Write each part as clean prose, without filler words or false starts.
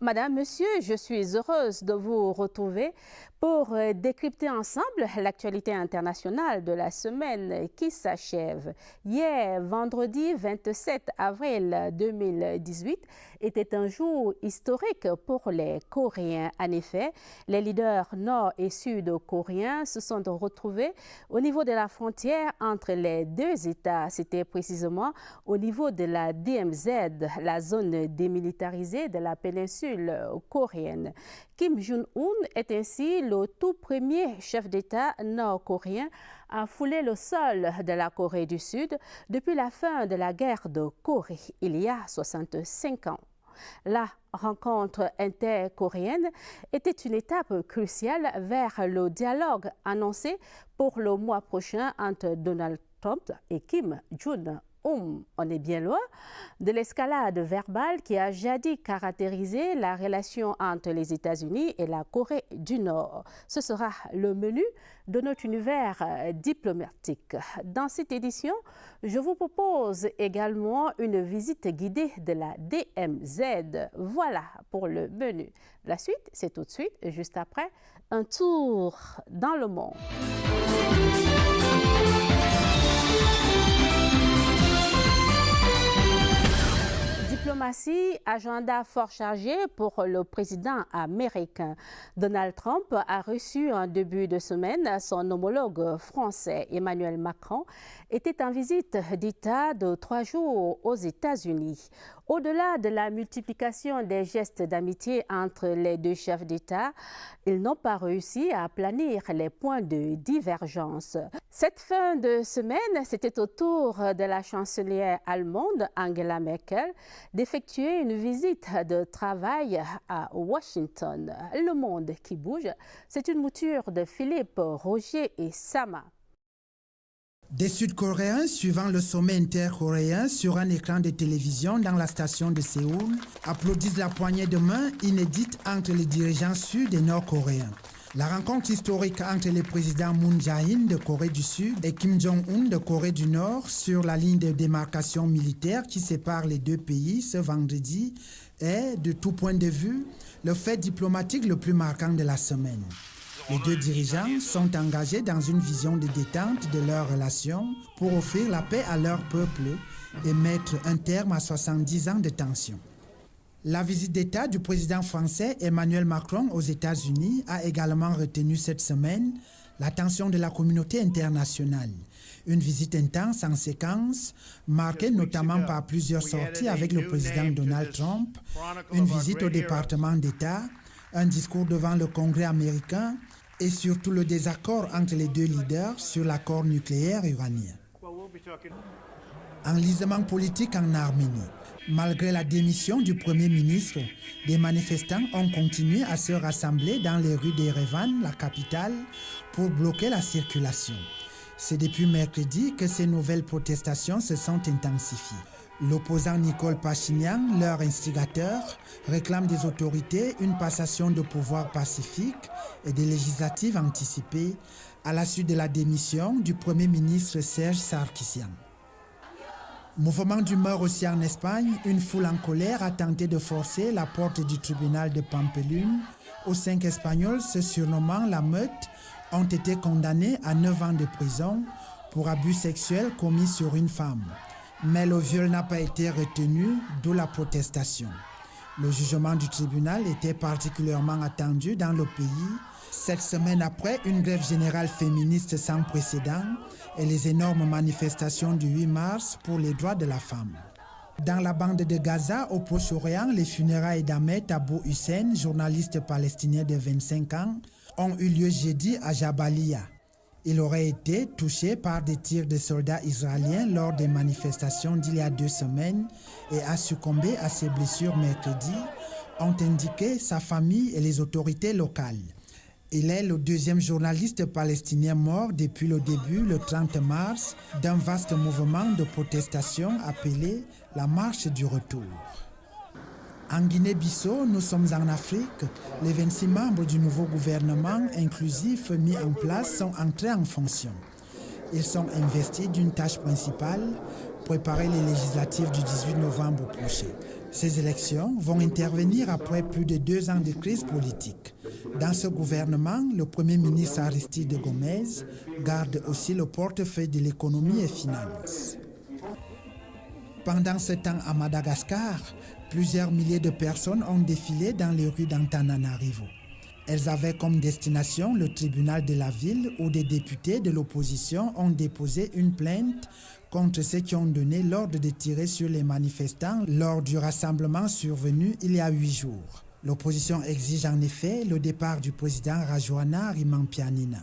Madame, Monsieur, je suis heureuse de vous retrouver pour décrypter ensemble l'actualité internationale de la semaine qui s'achève. Hier, vendredi 27 avril 2018, était un jour historique pour les Coréens. En effet, les leaders nord- et sud-coréens se sont retrouvés au niveau de la frontière entre les deux États. C'était précisément au niveau de la DMZ, la zone démilitarisée de la péninsule coréenne. Kim Jong-un est ainsi le tout premier chef d'État nord-coréen à fouler le sol de la Corée du Sud depuis la fin de la guerre de Corée, il y a 65 ans. La rencontre intercoréenne était une étape cruciale vers le dialogue annoncé pour le mois prochain entre Donald Trump et Kim Jong-un. On est bien loin de l'escalade verbale qui a jadis caractérisé la relation entre les États-Unis et la Corée du Nord. Ce sera le menu de notre univers diplomatique. Dans cette édition, je vous propose également une visite guidée de la DMZ. Voilà pour le menu. La suite, c'est tout de suite, juste après, un tour dans le monde. Diplomatie, agenda fort chargé pour le président américain. Donald Trump a reçu en début de semaine son homologue français. Emmanuel Macron était en visite d'État de 3 jours aux États-Unis. Au-delà de la multiplication des gestes d'amitié entre les deux chefs d'État, ils n'ont pas réussi à aplanir les points de divergence. Cette fin de semaine, c'était au tour de la chancelière allemande Angela Merkel d'effectuer une visite de travail à Washington. Le monde qui bouge, c'est une mouture de Philippe, Roger et Sama. Des Sud-Coréens suivant le sommet intercoréen sur un écran de télévision dans la station de Séoul applaudissent la poignée de main inédite entre les dirigeants sud- et nord-coréens. La rencontre historique entre les présidents Moon Jae-in de Corée du Sud et Kim Jong-un de Corée du Nord sur la ligne de démarcation militaire qui sépare les deux pays ce vendredi est, de tout point de vue, le fait diplomatique le plus marquant de la semaine. Les deux dirigeants sont engagés dans une vision de détente de leurs relations pour offrir la paix à leur peuple et mettre un terme à 70 ans de tension. La visite d'État du président français Emmanuel Macron aux États-Unis a également retenu cette semaine l'attention de la communauté internationale. Une visite intense en séquence, marquée notamment par plusieurs sorties avec le président Donald Trump, une visite au département d'État, un discours devant le Congrès américain et surtout le désaccord entre les deux leaders sur l'accord nucléaire iranien. Enlisement politique en Arménie. Malgré la démission du Premier ministre, des manifestants ont continué à se rassembler dans les rues d'Erevan, la capitale, pour bloquer la circulation. C'est depuis mercredi que ces nouvelles protestations se sont intensifiées. L'opposant Nicole Pachinian, leur instigateur, réclame des autorités une passation de pouvoir pacifique et des législatives anticipées à la suite de la démission du Premier ministre Serge Sarkisian. Mouvement d'humeur aussi en Espagne, une foule en colère a tenté de forcer la porte du tribunal de Pampelune où 5 Espagnols se surnommant la Meute ont été condamnés à 9 ans de prison pour abus sexuels commis sur une femme. Mais le viol n'a pas été retenu, d'où la protestation. Le jugement du tribunal était particulièrement attendu dans le pays, 7 semaines après une grève générale féministe sans précédent et les énormes manifestations du 8 mars pour les droits de la femme. Dans la bande de Gaza, au Proche-Orient, les funérailles d'Ahmed Abou Hussein, journaliste palestinien de 25 ans, ont eu lieu jeudi à Jabalia. Il aurait été touché par des tirs de soldats israéliens lors des manifestations d'il y a 2 semaines et a succombé à ses blessures mercredi, ont indiqué sa famille et les autorités locales. Il est le 2e journaliste palestinien mort depuis le début, le 30 mars, d'un vaste mouvement de protestation appelé la Marche du Retour. En Guinée-Bissau, nous sommes en Afrique. Les 26 membres du nouveau gouvernement inclusif mis en place sont entrés en fonction. Ils sont investis d'une tâche principale, préparer les législatives du 18 novembre prochain. Ces élections vont intervenir après plus de 2 ans de crise politique. Dans ce gouvernement, le Premier ministre Aristide Gomez garde aussi le portefeuille de l'économie et finances. Pendant ce temps, à Madagascar, plusieurs milliers de personnes ont défilé dans les rues d'Antananarivo. Elles avaient comme destination le tribunal de la ville où des députés de l'opposition ont déposé une plainte contre ceux qui ont donné l'ordre de tirer sur les manifestants lors du rassemblement survenu il y a 8 jours. L'opposition exige en effet le départ du président Rajoelina Rimampianina.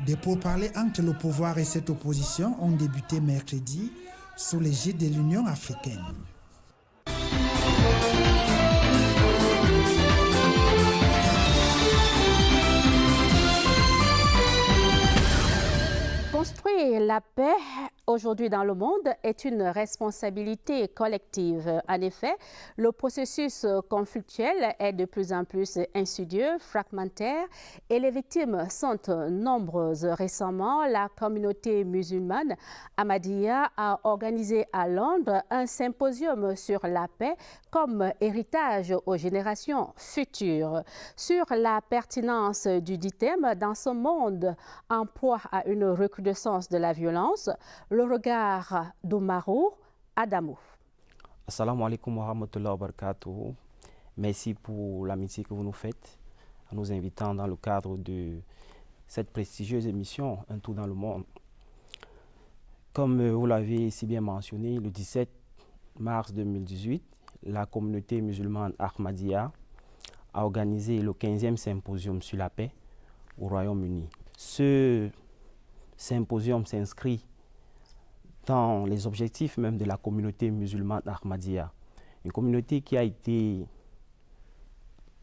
Des pourparlers entre le pouvoir et cette opposition ont débuté mercredi sous l'égide de l'Union africaine. Construire la paix aujourd'hui dans le monde est une responsabilité collective. En effet, le processus conflictuel est de plus en plus insidieux, fragmentaire et les victimes sont nombreuses. Récemment, la communauté musulmane Ahmadiyya a organisé à Londres un symposium sur la paix comme héritage aux générations futures. Sur la pertinence du dit thème dans ce monde en proie à une recrudescence de la violence, le regard d'Oumarou Adamou. Assalamu alaikum wa rahmatullahi wa barakatuh. Merci pour l'amitié que vous nous faites en nous invitant dans le cadre de cette prestigieuse émission Un tour dans le monde. Comme vous l'avez si bien mentionné, le 17 mars 2018, la communauté musulmane Ahmadiyya a organisé le 15e symposium sur la paix au Royaume-Uni. Ce symposium s'inscrit dans les objectifs même de la communauté musulmane Ahmadiyya. Une communauté qui a été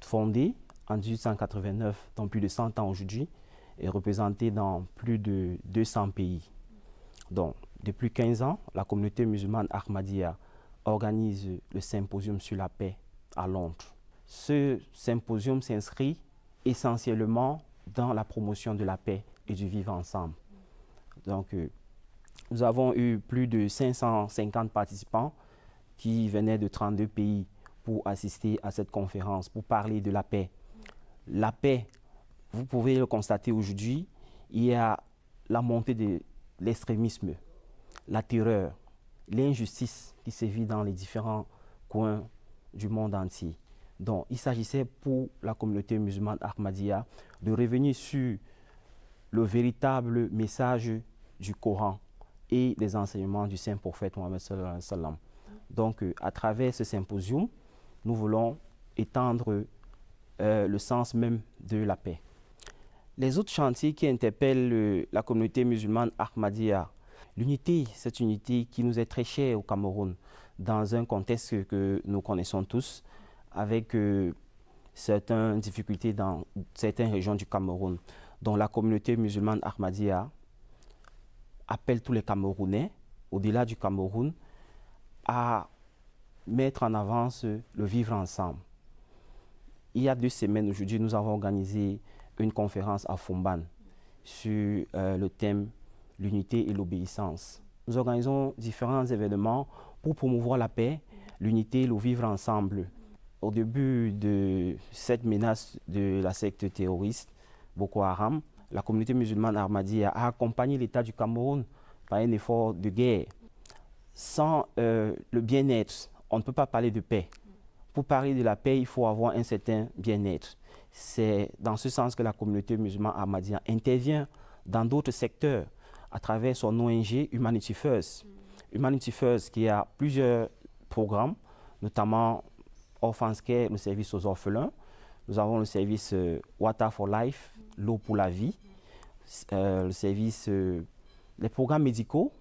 fondée en 1889, dans plus de 100 ans aujourd'hui, et représentée dans plus de 200 pays. Donc, depuis 15 ans, la communauté musulmane Ahmadiyya organise le symposium sur la paix à Londres. Ce symposium s'inscrit essentiellement dans la promotion de la paix et du vivre ensemble. Donc, nous avons eu plus de 550 participants qui venaient de 32 pays pour assister à cette conférence, pour parler de la paix. La paix, vous pouvez le constater aujourd'hui, il y a la montée de l'extrémisme, la terreur, l'injustice qui sévit dans les différents coins du monde entier. Donc, il s'agissait pour la communauté musulmane Ahmadiyya de revenir sur le véritable message du Coran et des enseignements du saint prophète Mohammed sallallahu alayhi wa sallam. Donc, à travers ce symposium, nous voulons étendre le sens même de la paix. Les autres chantiers qui interpellent la communauté musulmane Ahmadiyya, l'unité, cette unité qui nous est très chère au Cameroun, dans un contexte que nous connaissons tous, avec certaines difficultés dans certaines régions du Cameroun, dont la communauté musulmane Ahmadiyya appelle tous les Camerounais, au-delà du Cameroun, à mettre en avance le vivre ensemble. Il y a 2 semaines, aujourd'hui, nous avons organisé une conférence à Fumban sur le thème « L'unité et l'obéissance ». Nous organisons différents événements pour promouvoir la paix, l'unité et le vivre ensemble. Au début de cette menace de la secte terroriste Boko Haram, la communauté musulmane Ahmadiyya a accompagné l'État du Cameroun par un effort de guerre. Sans le bien-être, on ne peut pas parler de paix. Pour parler de la paix, il faut avoir un certain bien-être. C'est dans ce sens que la communauté musulmane Ahmadiyya intervient dans d'autres secteurs à travers son ONG Humanity First. Humanity First qui a plusieurs programmes, notamment Orphans Care, le service aux orphelins. Nous avons le service Water for Life, l'eau pour la vie, le service, les programmes médicaux.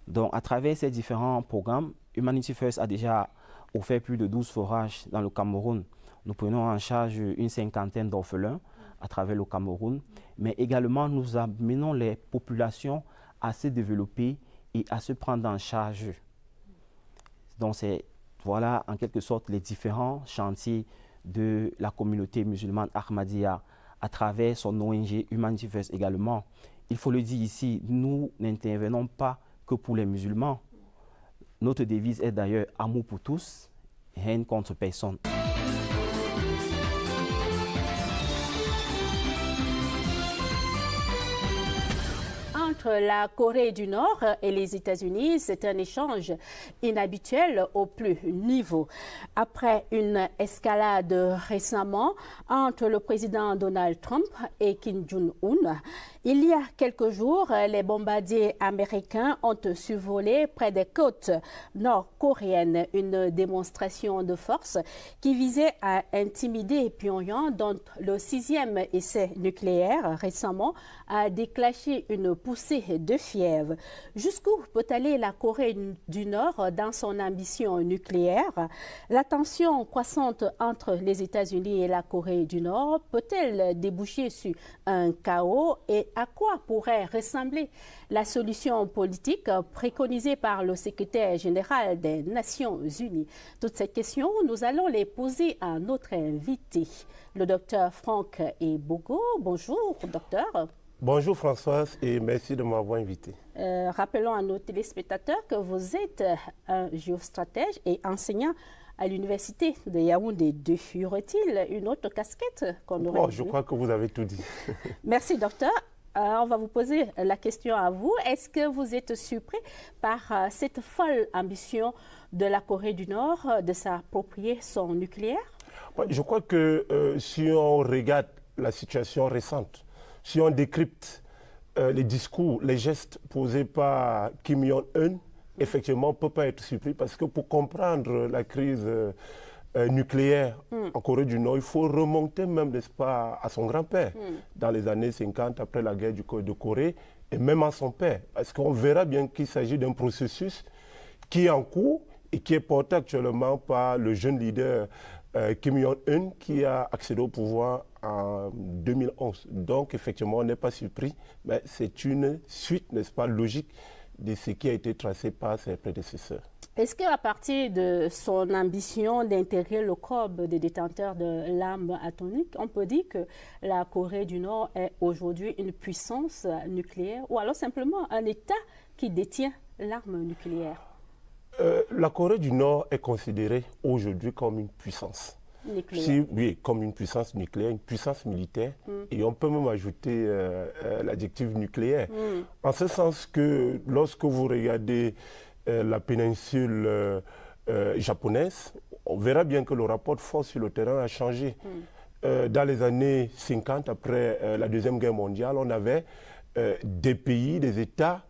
Donc, à travers ces différents programmes, Humanity First a déjà offert plus de 12 forages dans le Cameroun. Nous prenons en charge une 50aine d'orphelins à travers le Cameroun, mais également nous amenons les populations à se développer et à se prendre en charge. Donc, c'est voilà en quelque sorte les différents chantiers de la communauté musulmane Ahmadiyya à travers son ONG Humanity First également. Il faut le dire ici, nous n'intervenons pas que pour les musulmans. Notre devise est d'ailleurs amour pour tous, haine contre personne. Entre la Corée du Nord et les États-Unis, c'est un échange inhabituel au plus haut niveau. Après une escalade récemment entre le président Donald Trump et Kim Jong-un, il y a quelques jours, les bombardiers américains ont survolé près des côtes nord-coréennes une démonstration de force qui visait à intimider Pyongyang, dont le 6e essai nucléaire récemment a déclenché une poussée de fièvre. Jusqu'où peut aller la Corée du Nord dans son ambition nucléaire? La tension croissante entre les États-Unis et la Corée du Nord peut-elle déboucher sur un chaos? Et à quoi pourrait ressembler la solution politique préconisée par le secrétaire général des Nations Unies? Toutes ces questions, nous allons les poser à notre invité, le docteur Franck Ebogo. Bonjour, docteur. Bonjour Françoise et merci de m'avoir invité. Rappelons à nos téléspectateurs que vous êtes un géostratège et enseignant à l'université de Yaoundé 2. Y aurait-il une autre casquette qu'on aurait Je crois que vous avez tout dit. Merci docteur. On va vous poser la question à vous. Est-ce que vous êtes surpris par cette folle ambition de la Corée du Nord de s'approprier son nucléaire? Je crois que si on regarde la situation récente, si on décrypte les discours, les gestes posés par Kim Jong-un, effectivement, on ne peut pas être surpris parce que pour comprendre la crise nucléaire en Corée du Nord, il faut remonter même, n'est-ce pas, à son grand-père, dans les années 50, après la guerre de Corée, et même à son père. Parce qu'on verra bien qu'il s'agit d'un processus qui est en cours et qui est porté actuellement par le jeune leader Kim Jong-un qui a accédé au pouvoir en 2011. Donc, effectivement, on n'est pas surpris, mais c'est une suite, n'est-ce pas, logique de ce qui a été tracé par ses prédécesseurs. Est-ce qu'à partir de son ambition d'intégrer le club des détenteurs de l'arme atomique, on peut dire que la Corée du Nord est aujourd'hui une puissance nucléaire ou alors simplement un État qui détient l'arme nucléaire? La Corée du Nord est considérée aujourd'hui comme une puissance. Nucléaire. Oui, comme une puissance nucléaire, une puissance militaire. Et on peut même ajouter l'adjectif nucléaire. En ce sens que lorsque vous regardez la péninsule japonaise, on verra bien que le rapport de force sur le terrain a changé. Dans les années 50, après la Deuxième Guerre mondiale, on avait des pays, des États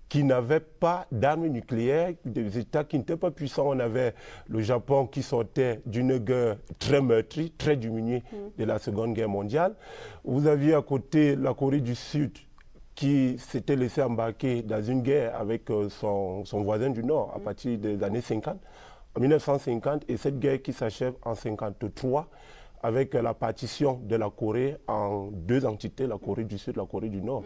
qui n'avaient pas d'armes nucléaires, des États qui n'étaient pas puissants. On avait le Japon qui sortait d'une guerre très meurtrie, très diminuée de la Seconde Guerre mondiale. Vous aviez à côté la Corée du Sud qui s'était laissé embarquer dans une guerre avec son voisin du Nord à partir des années 50, en 1950, et cette guerre qui s'achève en 1953 avec la partition de la Corée en deux entités, la Corée du Sud et la Corée du Nord.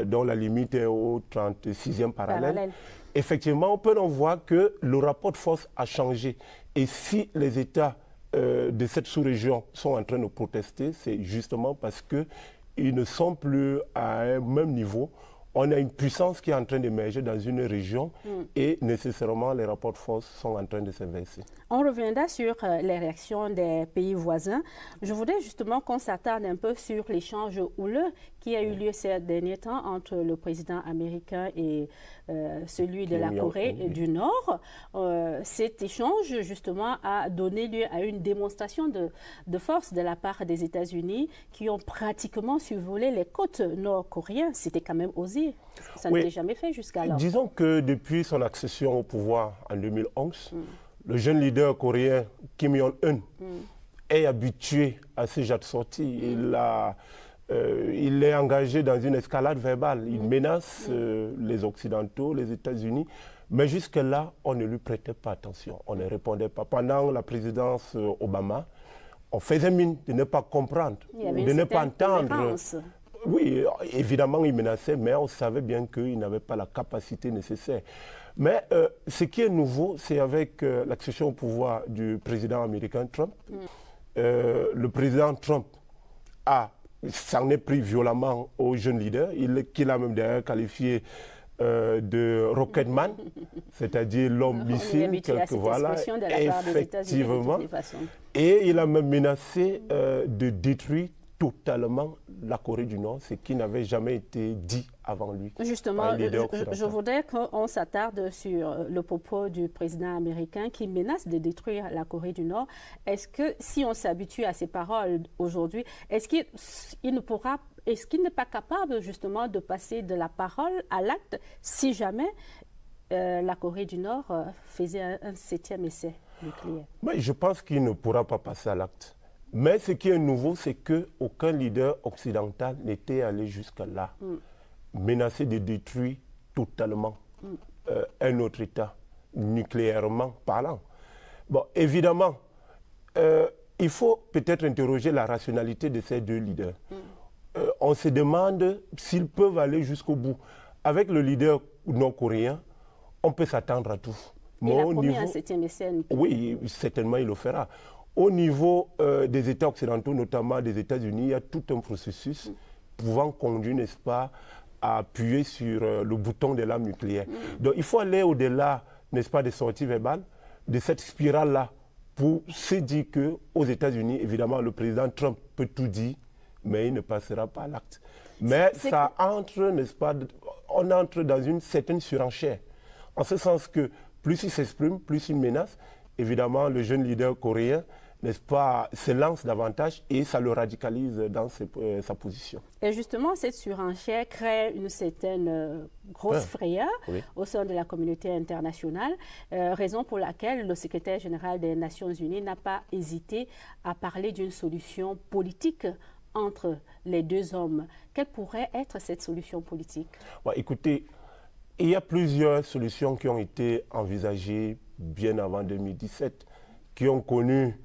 Dont la limite est au 36e parallèle. Effectivement, on peut en voir que le rapport de force a changé. Et si les États de cette sous-région sont en train de protester, c'est justement parce qu'ils ne sont plus à un même niveau. On a une puissance qui est en train d'émerger dans une région et nécessairement les rapports de force sont en train de s'inverser. On reviendra sur les réactions des pays voisins. Je voudrais justement qu'on s'attarde un peu sur l'échange houleux qui a eu lieu ces derniers temps entre le président américain et celui de la Corée du Nord. Cet échange justement a donné lieu à une démonstration de force de la part des États-Unis qui ont pratiquement survolé les côtes nord-coréennes. C'était quand même osé. Ça n'était jamais fait jusqu'alors. Disons que depuis son accession au pouvoir en 2011, le jeune leader coréen Kim Jong-un est habitué à ces genres de sorties. Il est engagé dans une escalade verbale. Il menace les Occidentaux, les États-Unis. Mais jusque-là, on ne lui prêtait pas attention. On ne répondait pas. Pendant la présidence Obama, on faisait mine de ne pas comprendre, de ne pas entendre. Oui, évidemment, il menaçait, mais on savait bien qu'il n'avait pas la capacité nécessaire. Mais ce qui est nouveau, c'est avec l'accession au pouvoir du président américain Trump. Le président Trump s'en est pris violemment au jeune leader, qu'il a même d'ailleurs qualifié de Rocketman, c'est-à-dire l'homme missile, voilà, effectivement. Et il a même menacé de détruire totalement la Corée du Nord, ce qui n'avait jamais été dit avant lui. Justement, je voudrais qu'on s'attarde sur le propos du président américain qui menace de détruire la Corée du Nord. Est-ce que si on s'habitue à ces paroles aujourd'hui, est-ce qu'il n'est pas capable justement de passer de la parole à l'acte si jamais la Corée du Nord faisait un 7e essai nucléaire? Mais je pense qu'il ne pourra pas passer à l'acte. Mais ce qui est nouveau, c'est qu'aucun leader occidental n'était allé jusqu'à là, menacer de détruire totalement un autre État, nucléairement parlant. Bon, évidemment, il faut peut-être interroger la rationalité de ces deux leaders. On se demande s'ils peuvent aller jusqu'au bout. Avec le leader nord-coréen, on peut s'attendre à tout. Il a promis un 7e essai nucléaire. Oui, certainement il le fera. Au niveau des États occidentaux, notamment des États-Unis, il y a tout un processus pouvant conduire, n'est-ce pas, à appuyer sur le bouton de l'arme nucléaire. Donc il faut aller au-delà, n'est-ce pas, des sorties verbales, de cette spirale-là, pour se dire qu'aux États-Unis, évidemment, le président Trump peut tout dire, mais il ne passera pas à l'acte. Mais ça entre, n'est-ce pas, on entre dans une certaine surenchère. En ce sens que plus il s'exprime, plus il menace, évidemment, le jeune leader coréen, n'est-ce pas, se lance davantage et ça le radicalise dans sa position. Et justement, cette surenchère crée une certaine grosse frayeur au sein de la communauté internationale, raison pour laquelle le secrétaire général des Nations Unies n'a pas hésité à parler d'une solution politique entre les deux hommes. Quelle pourrait être cette solution politique? Écoutez, il y a plusieurs solutions qui ont été envisagées bien avant 2017, qui ont connu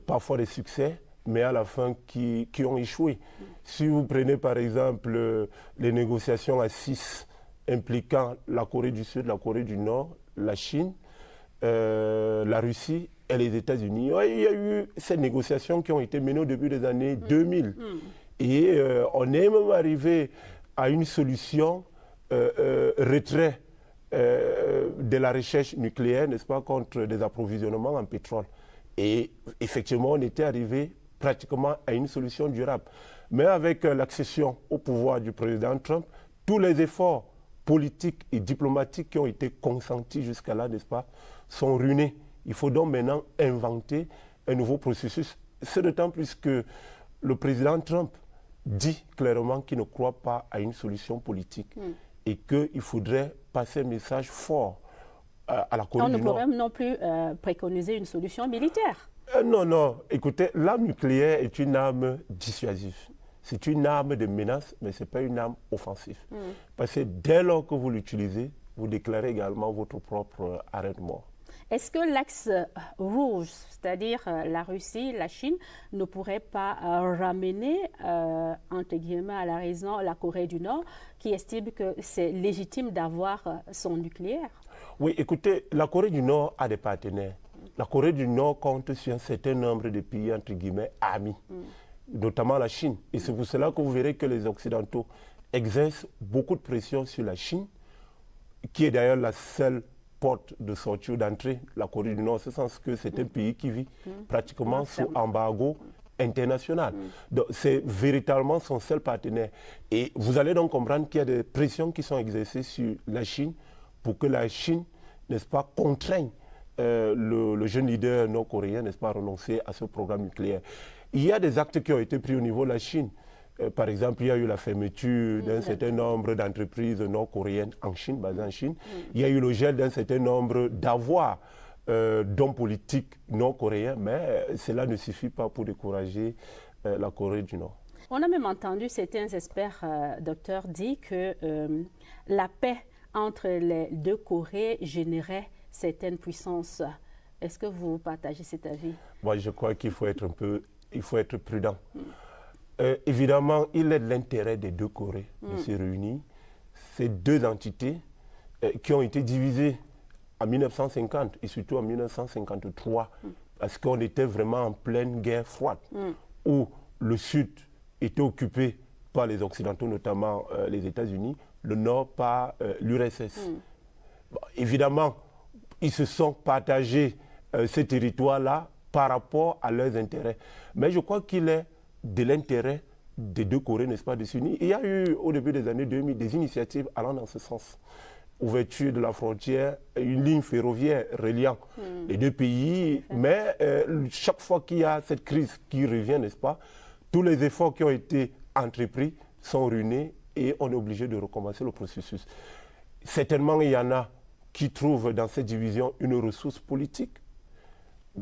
parfois des succès, mais à la fin qui ont échoué. Si vous prenez par exemple les négociations à 6 impliquant la Corée du Sud, la Corée du Nord, la Chine, la Russie et les États-Unis, il y a eu ces négociations qui ont été menées au début des années 2000. Et on est même arrivé à une solution retrait de la recherche nucléaire, n'est-ce pas, contre des approvisionnements en pétrole. Et effectivement, on était arrivé pratiquement à une solution durable. Mais avec l'accession au pouvoir du président Trump, tous les efforts politiques et diplomatiques qui ont été consentis jusqu'à là, n'est-ce pas, sont ruinés. Il faut donc maintenant inventer un nouveau processus. C'est d'autant plus que le président Trump dit clairement qu'il ne croit pas à une solution politique et qu'il faudrait passer un message fort à la Corée du Nord. On ne peut même non plus préconiser une solution militaire. Non. Écoutez, l'arme nucléaire est une arme dissuasive. C'est une arme de menace, mais ce n'est pas une arme offensive. Parce que dès lors que vous l'utilisez, vous déclarez également votre propre arrêt de mort. Est-ce que l'axe rouge, c'est-à-dire la Russie, la Chine, ne pourrait pas ramener, entre guillemets, à la raison la Corée du Nord, qui estime que c'est légitime d'avoir son nucléaire? Oui, écoutez, la Corée du Nord a des partenaires. La Corée du Nord compte sur un certain nombre de pays, entre guillemets, amis, notamment la Chine. Et c'est pour cela que vous verrez que les Occidentaux exercent beaucoup de pression sur la Chine, qui est d'ailleurs la seule porte de sortie ou d'entrée, la Corée du Nord, en ce sens que c'est un pays qui vit pratiquement sous embargo international. Donc c'est véritablement son seul partenaire. Et vous allez donc comprendre qu'il y a des pressions qui sont exercées sur la Chine pour que la Chine, n'est-ce pas, contraigne le jeune leader nord-coréen, n'est-ce pas, à renoncer à ce programme nucléaire. Il y a des actes qui ont été pris au niveau de la Chine. Par exemple, il y a eu la fermeture d'un certain nombre d'entreprises nord-coréennes en Chine, basées en Chine. Il y a eu le gel d'un certain nombre d'avoirs d'hommes politiques nord-coréens, mais cela ne suffit pas pour décourager la Corée du Nord. On a même entendu certains experts, docteurs, dire que la paix entre les deux Corées générait certaines puissances. Est-ce que vous partagez cet avis? Moi, je crois qu'il faut être prudent. Évidemment, il est de l'intérêt des deux Corées de se réunir. Ces deux entités qui ont été divisées en 1950 et surtout en 1953, parce qu'on était vraiment en pleine guerre froide, où le Sud était occupé par les Occidentaux, notamment les États-Unis, le Nord par l'URSS. Bon, évidemment, ils se sont partagés ces territoires-là par rapport à leurs intérêts. Mais je crois qu'il est de l'intérêt des deux Corées, n'est-ce pas, de s'unir. Il y a eu, au début des années 2000, des initiatives allant dans ce sens. Ouverture de la frontière, une ligne ferroviaire reliant les deux pays. Mais chaque fois qu'il y a cette crise qui revient, n'est-ce pas, tous les efforts qui ont été entrepris sont ruinés et on est obligé de recommencer le processus. Certainement, il y en a qui trouvent dans cette division une ressource politique.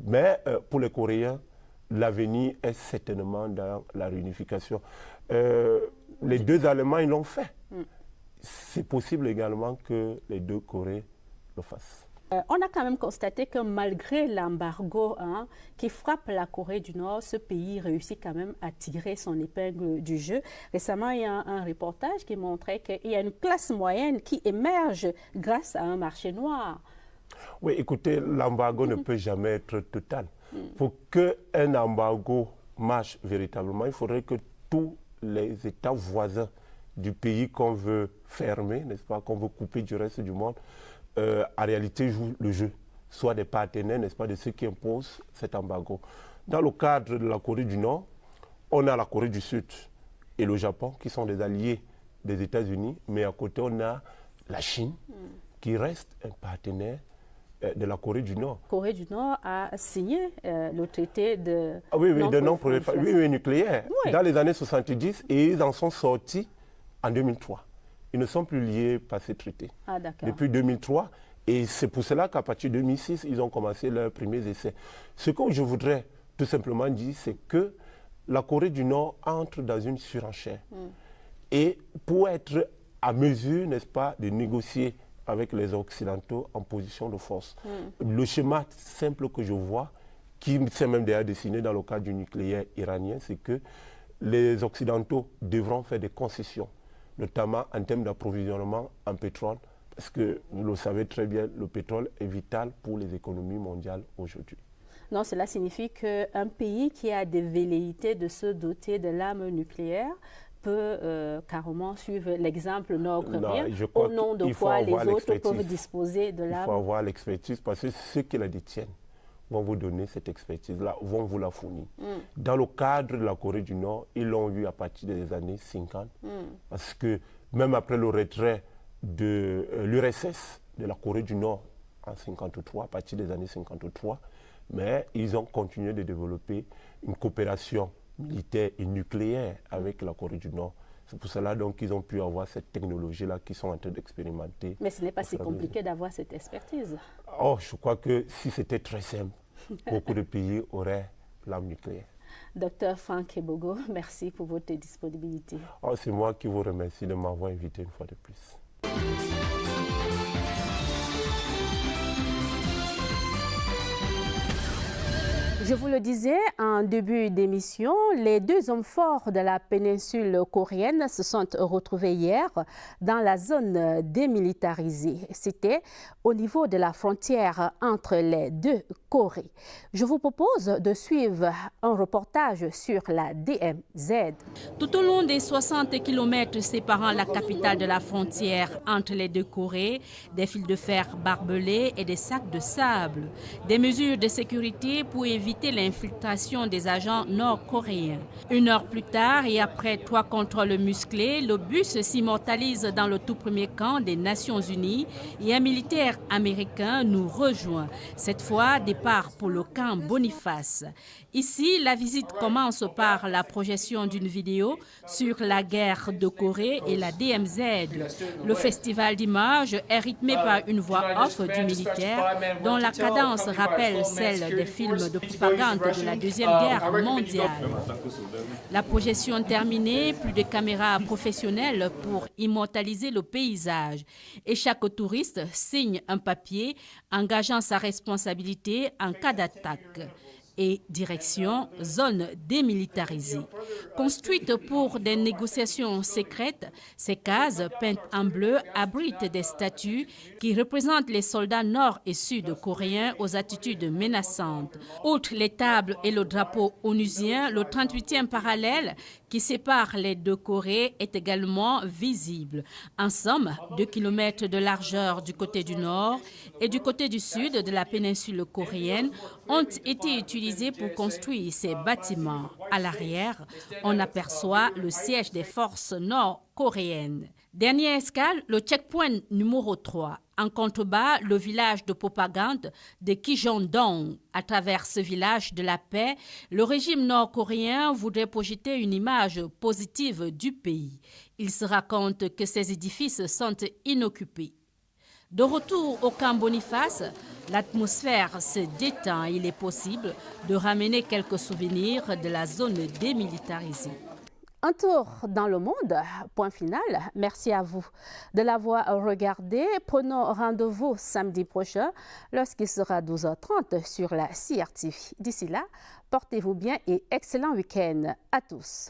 Mais pour les Coréens, l'avenir est certainement dans la réunification. Les deux Allemands, ils l'ont fait. C'est possible également que les deux Corées le fassent. On a quand même constaté que malgré l'embargo qui frappe la Corée du Nord, ce pays réussit quand même à tirer son épingle du jeu. Récemment, il y a un reportage qui montrait qu'il y a une classe moyenne qui émerge grâce à un marché noir. Oui, écoutez, l'embargo ne peut jamais être total. Pour qu'un embargo marche véritablement, il faudrait que tous les États voisins du pays qu'on veut fermer, n'est-ce pas, qu'on veut couper du reste du monde, en réalité jouent le jeu, soit des partenaires, n'est-ce pas, de ceux qui imposent cet embargo. Dans le cadre de la Corée du Nord, on a la Corée du Sud et le Japon qui sont des alliés des États-Unis, mais à côté on a la Chine qui reste un partenaire de la Corée du Nord. La Corée du Nord a signé le traité de non nucléaire Oui. dans les années 70 et ils en sont sortis en 2003. Ils ne sont plus liés par ces traités. Ah, d'accord. Depuis 2003, et c'est pour cela qu'à partir de 2006, ils ont commencé leurs premiers essais. Ce que je voudrais tout simplement dire, c'est que la Corée du Nord entre dans une surenchère. Et pour être à mesure, n'est-ce pas, de négocier avec les Occidentaux en position de force. Le schéma simple que je vois, qui s'est même déjà dessiné dans le cadre du nucléaire iranien, c'est que les Occidentaux devront faire des concessions, notamment en termes d'approvisionnement en pétrole, parce que vous le savez très bien, le pétrole est vital pour les économies mondiales aujourd'hui. Non, cela signifie qu'un pays qui a des velléités de se doter de l'arme nucléaire peut carrément suivre l'exemple nord-coréen, au nom de quoi les autres peuvent disposer de l'arme. Il faut avoir l'expertise, parce que ceux qui la détiennent vont vous donner cette expertise-là, vont vous la fournir. Dans le cadre de la Corée du Nord, ils l'ont eu à partir des années 50, parce que même après le retrait de l'URSS, de la Corée du Nord, en 53, à partir des années 53, mais ils ont continué de développer une coopération militaire et nucléaire avec la Corée du Nord. C'est pour cela donc qu'ils ont pu avoir cette technologie-là qu'ils sont en train d'expérimenter. Mais ce n'est pas si compliqué d'avoir cette expertise. Oh, je crois que si c'était très simple, beaucoup de pays auraient l'arme nucléaire. Docteur Franck Ebogo, merci pour votre disponibilité. Oh, c'est moi qui vous remercie de m'avoir invité une fois de plus. Je vous le disais en début d'émission, les deux hommes forts de la péninsule coréenne se sont retrouvés hier dans la zone démilitarisée. C'était au niveau de la frontière entre les deux Corées. Je vous propose de suivre un reportage sur la DMZ. Tout au long des 60 km séparant la capitale de la frontière entre les deux Corées, des fils de fer barbelés et des sacs de sable. Des mesures de sécurité pour éviter l'infiltration des agents nord-coréens. Une heure plus tard et après 3 contrôles musclés, le bus s'immortalise dans le tout premier camp des Nations Unies et un militaire américain nous rejoint. Cette fois, départ pour le camp Boniface. Ici, la visite commence par la projection d'une vidéo sur la guerre de Corée et la DMZ. Le festival d'images est rythmé par une voix off du militaire dont la cadence rappelle celle des films de propagande de la Deuxième Guerre mondiale. La projection terminée, plus de caméras professionnelles pour immortaliser le paysage. Et chaque touriste signe un papier engageant sa responsabilité en cas d'attaque. Et direction zone démilitarisée. Construites pour des négociations secrètes, ces cases peintes en bleu abritent des statues qui représentent les soldats nord et sud-coréens aux attitudes menaçantes. Outre les tables et le drapeau onusien, le 38e parallèle, qui sépare les deux Corées est également visible. En somme, 2 km de largeur du côté du nord et du côté du sud de la péninsule coréenne ont été utilisés pour construire ces bâtiments. À l'arrière, on aperçoit le siège des forces nord-coréennes. Dernière escale, le checkpoint numéro 3. En contrebas, le village de propagande de Kijong-dong. À travers ce village de la paix, le régime nord-coréen voudrait projeter une image positive du pays. Il se raconte que ces édifices sont inoccupés. De retour au camp Boniface, l'atmosphère se détend. Il est possible de ramener quelques souvenirs de la zone démilitarisée. Un tour dans le monde, point final. Merci à vous de l'avoir regardé. Prenons rendez-vous samedi prochain lorsqu'il sera 12h30 sur la CRTV. D'ici là, portez-vous bien et excellent week-end à tous.